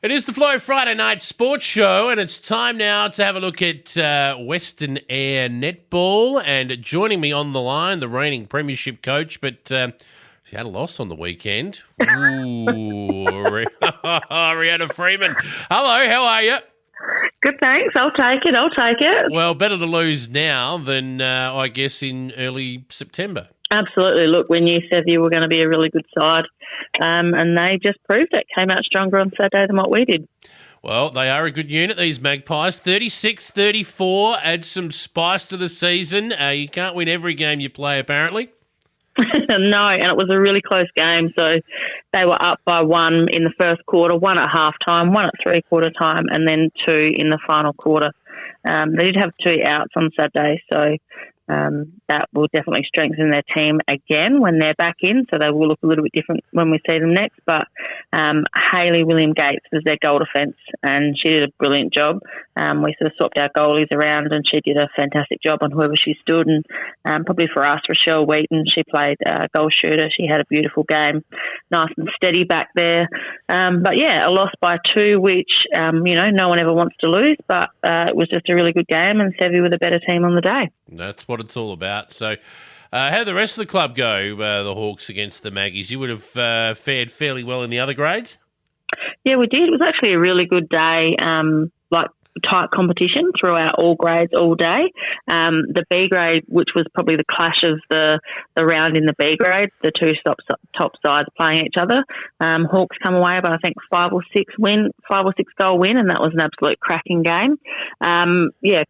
It is the Flow Friday Night Sports Show, and it's time now to have a look at Western Eyre Netball. And joining me on the line, the reigning premiership coach, but she had a loss on the weekend. Ooh, Reanna Freeman. Hello, how are you? Good, thanks. I'll take it. Well, better to lose now than, I guess, in early September. Absolutely. Look, we knew Sevi were going to be a really good side, and they just proved it. Came out stronger on Saturday than what we did. Well, they are a good unit, these Magpies. 36-34, add some spice to the season. You can't win every game you play, apparently. No, and it was a really close game. So they were up by one in the first quarter, one at halftime, one at three-quarter time, and then two in the final quarter. They did have two outs on Saturday, so that will definitely strengthen their team again when they're back in, so they will look a little bit different when we see them next. But Hayley William-Gates was their goal defence, and she did a brilliant job. We sort of swapped our goalies around, and she did a fantastic job on whoever she stood. And probably for us, Rochelle Wheaton, she played goal shooter. She had a beautiful game, nice and steady back there. But yeah, a loss by two, which no one ever wants to lose, but it was just a really good game, and Sevi were the better team on the day. That's what it's all about. So how did the rest of the club go, the Hawks against the Maggies? You would have fared fairly well in the other grades? Yeah, we did. It was actually a really good day, tight competition throughout all grades all day. The B grade, which was probably the clash of the round in the B grade, the two top sides playing each other. Hawks come away by, I think, 5 or 6 goal win, and that was an absolute cracking game.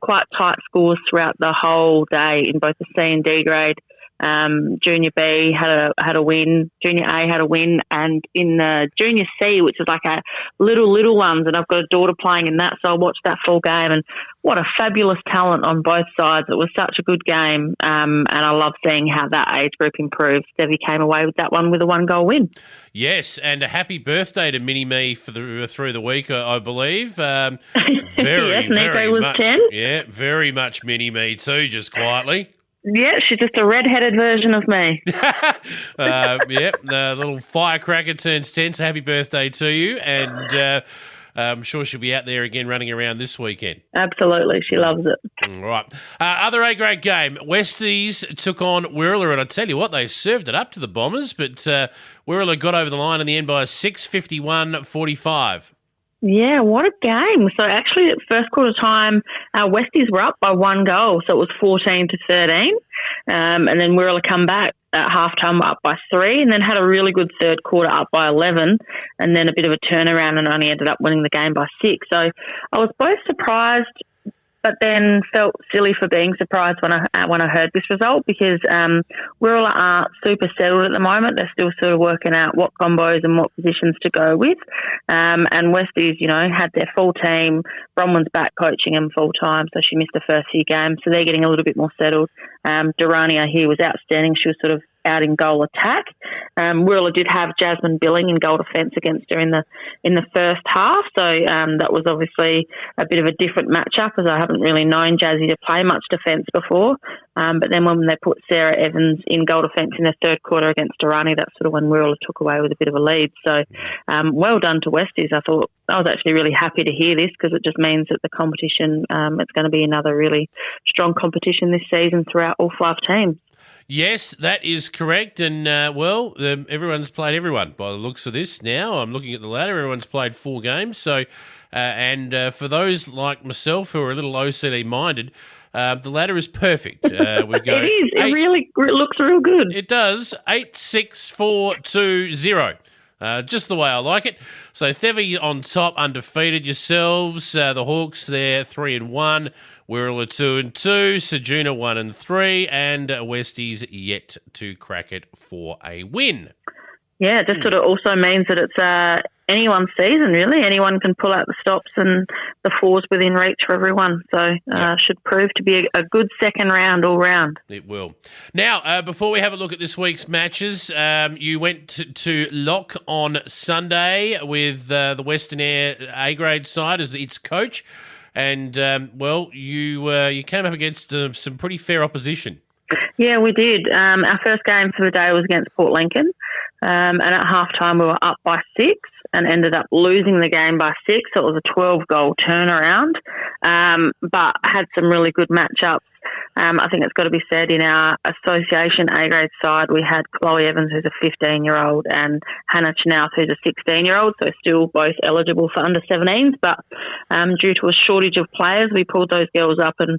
Quite tight scores throughout the whole day in both the C and D grade. Junior B had a win, Junior A had a win, and in the Junior C, which is like a little ones, and I've got a daughter playing in that, so I watched that full game, and what a fabulous talent on both sides. It was such a good game, and I love seeing how that age group improved. Stevie came away with that one with a 1-goal win. Yes, and a happy birthday to Mini-Me through the week, I believe. Very, yes, very was much. 10. Yeah, very much Mini-Me too, just quietly. Yeah, she's just a red-headed version of me. The little firecracker turns 10, so happy birthday to you. And I'm sure she'll be out there again running around this weekend. Absolutely, she loves it. All right. Other A-grade game, Westies took on Wirrala, and I tell you what, they served it up to the Bombers, but Wirrala got over the line in the end by 6:51-45. Yeah, what a game. So actually at first quarter time, our Westies were up by 1 goal, so it was 14-13. And then Wirrala come back at halftime up by 3, and then had a really good third quarter up by 11, and then a bit of a turnaround and only ended up winning the game by 6. So I was both surprised, but then felt silly for being surprised when I heard this result, because Wirrala aren't super settled at the moment. They're still sort of working out what combos and what positions to go with. And Westies, had their full team. Bronwyn's back coaching them full time, so she missed the first few games, so they're getting a little bit more settled. Durrania here was outstanding. She was sort of out in goal attack. Wirrala did have Jasmine Billing in goal defence against her in the first half, so that was obviously a bit of a different matchup, as I haven't really known Jazzy to play much defence before. But then when they put Sarah Evans in goal defence in the third quarter against Durrani, that's sort of when Wirrala took away with a bit of a lead. So well done to Westies. I was actually really happy to hear this, because it just means that the competition, it's going to be another really strong competition this season throughout all 5 teams. Yes, that is correct. And, everyone's played everyone by the looks of this now. I'm looking at the ladder. Everyone's played 4 games. So, for those like myself who are a little OCD-minded, the ladder is perfect. We go it is. It looks real good. It does. 8-6-4-2-0. Just the way I like it. So Thevi on top, undefeated yourselves. The Hawks there, 3-1. Wirrala 2-2. Sejuna 1-3. And Westies yet to crack it for a win. Yeah, it just sort of also means that it's anyone's season, really. Anyone can pull out the stops, and the 4's within reach for everyone. So should prove to be a good second round all round. It will. Now, before we have a look at this week's matches, you went to Lock on Sunday with the Western Eyre A-grade side as its coach. And, you came up against some pretty fair opposition. Yeah, we did. Our first game for the day was against Port Lincoln. And at halftime we were up by 6. and ended up losing the game by 6. So it was a 12-goal turnaround, but had some really good matchups. I think it's got to be said in our association A-grade side, we had Chloe Evans, who's a 15-year-old, and Hannah Chnouth, who's a 16-year-old, so still both eligible for under-17s. But due to a shortage of players, we pulled those girls up, and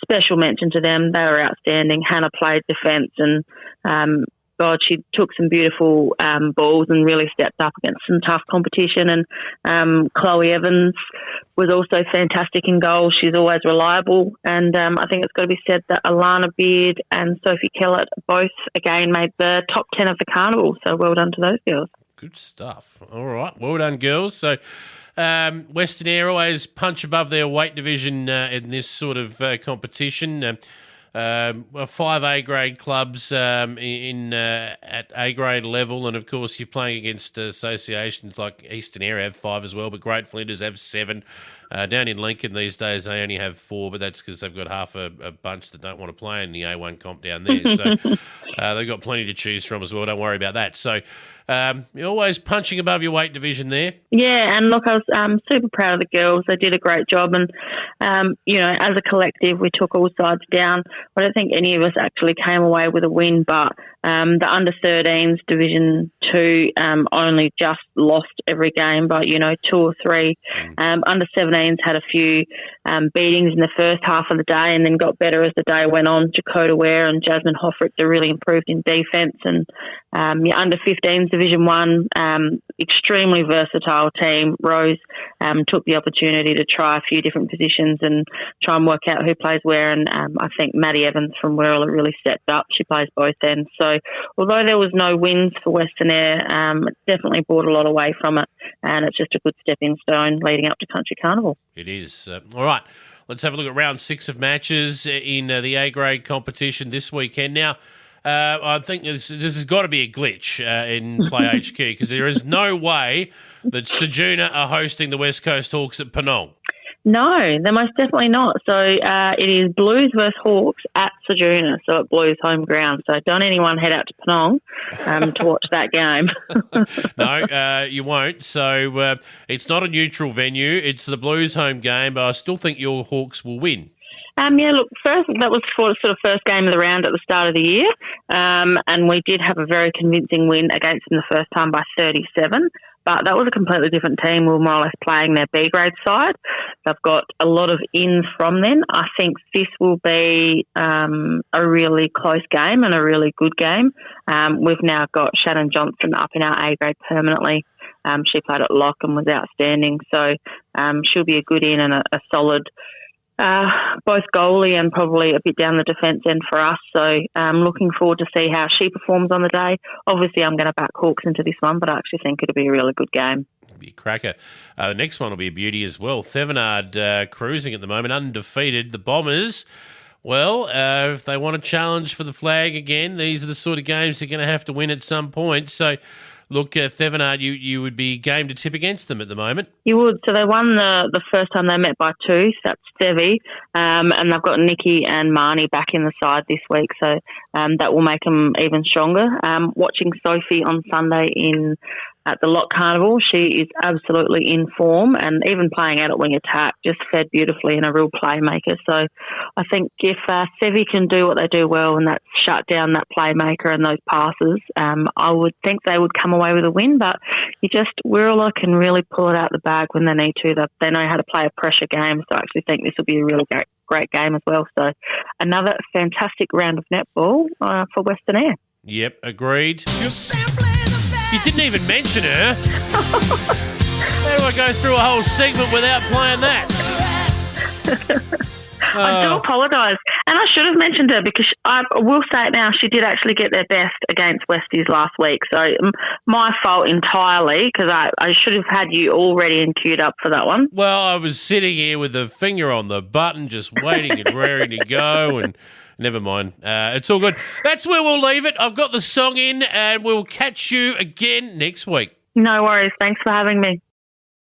special mention to them. They were outstanding. Hannah played defence, and God, she took some beautiful balls and really stepped up against some tough competition. And Chloe Evans was also fantastic in goal. She's always reliable. And I think it's got to be said that Alana Beard and Sophie Kellett both, again, made the top 10 of the carnival. So well done to those girls. Good stuff. All right. Well done, girls. So Western Eyre always punch above their weight division in this sort of competition. 5 A-grade clubs in at A-grade level, and of course you're playing against associations like Eastern Eyre have 5 as well, but Great Flinders have 7. Down in Lincoln these days they only have 4, but that's because they've got half a bunch that don't want to play in the A1 comp down there. So they've got plenty to choose from as well. Don't worry about that. So you're always punching above your weight division there. Yeah, and look, I was super proud of the girls. They did a great job, and as a collective, we took all sides down. I don't think any of us actually came away with a win, but the under-13s Division 2 only just lost every game by 2 or 3. Under-17s had a few beatings in the first half of the day, and then got better as the day went on. Dakota Ware and Jasmine Hoffrichter really improved in defence, and under-15s Division 1, extremely versatile team. Rose took the opportunity to try a few different positions and try and work out who plays where, and I think Maddie Evans from Wirral really stepped up. She plays both ends. So although there was no wins for Western Eyre, it definitely brought a lot away from it, and it's just a good stepping stone leading up to Country Carnival. It is. All right, let's have a look at round 6 of matches in the A-grade competition this weekend. Now, I think this has got to be a glitch in Play HQ, because there is no way that Sejuna are hosting the West Coast Hawks at Penong. No, they're most definitely not. So it is Blues versus Hawks at Sejuna, so at Blues home ground. So don't anyone head out to Penong to watch that game. No, you won't. So it's not a neutral venue. It's the Blues home game, but I still think your Hawks will win. First, that was for sort of first game of the round at the start of the year, and we did have a very convincing win against them the first time by 37. But that was a completely different team. We were more or less playing their B-grade side. They've got a lot of ins from then. I think this will be a really close game and a really good game. We've now got Shannon Johnson up in our A-grade permanently. She played at lock and was outstanding. So she'll be a good in and a solid both goalie and probably a bit down the defence end for us. So I'm looking forward to see how she performs on the day. Obviously, I'm going to back Hawks into this one, but I actually think it'll be a really good game. It'll be a cracker. The next one will be a beauty as well. Thevenard cruising at the moment, undefeated. The Bombers, well, if they want to challenge for the flag again, these are the sort of games they're going to have to win at some point. So, look, Thevenard, you would be game to tip against them at the moment. You would. So they won the first time they met by 2, so that's Sevi. And they've got Nikki and Marnie back in the side this week, so that will make them even stronger. Watching Sophie on Sunday at the Lock Carnival, she is absolutely in form, and even playing out at wing attack, just fed beautifully and a real playmaker. So I think if Sevi can do what they do well, and that's shut down that playmaker and those passes, I would think they would come away with a win. But Wirral can really pull it out the bag when they need to. They know how to play a pressure game, so I actually think this will be a really great game as well. So another fantastic round of netball for Western Eyre. Yep, agreed. You didn't even mention her. How do I go through a whole segment without playing that? I do apologise. And I should have mentioned her, because I will say it now, she did actually get their best against Westies last week. So my fault entirely, because I should have had you all ready and queued up for that one. Well, I was sitting here with the finger on the button, just waiting and raring to go, and never mind. It's all good. That's where we'll leave it. I've got the song in, and we'll catch you again next week. No worries. Thanks for having me.